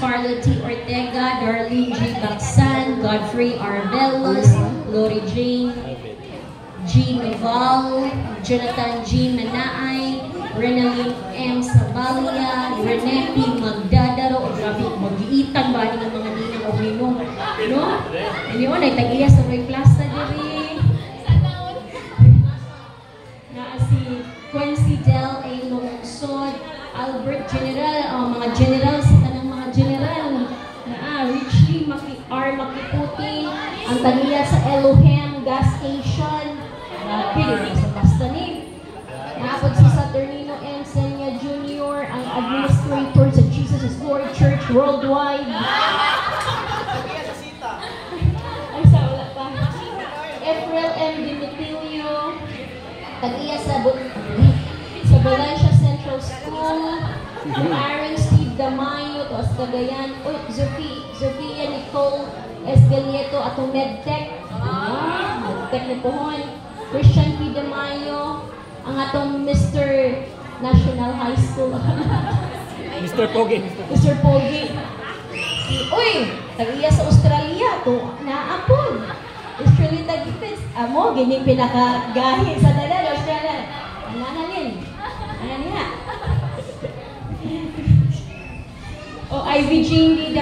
Scarlett T. Ortega, Darlene G. Baksan, Godfrey R. Velos, Lori Jane G. Noval, Jonathan G. Manaay, Renaline M. Sabalia, Rene P. Magdadaro. Grabe, mag-iitan ba ng mga ninang o minong? No? Hindi mo, naitag-iya sa may plaza diri. Na si Quincy Del A. Lungsod, Albert General, mga general sa tanang mga general. Richly R. Makiputin, ang taniya sa Elohim Gas Station. Pili sa basta ni. Naapod si Saturnino M. Senya Jr., ang administrator sa Jesus is Lord Church Worldwide. Ay, sa wala pa. April M. Dimitilio, tag-iya sa Valencia Central School. Aaron Steve Damayo, to as Cagayan. Zofia Nicole Esgalieto, atong medtech. Medtech ni Pohon. Christian P. Damayo, ang atong Mr. National High School. Mr. Pogi. Mr. Pogi. Uy, tag-iya sa Australia, to naapon. Australia tag-ipis. Amo, ganyan pinakagahi sa dalan, Australia. Anananin. Ananiha. O, Ivy Jane D.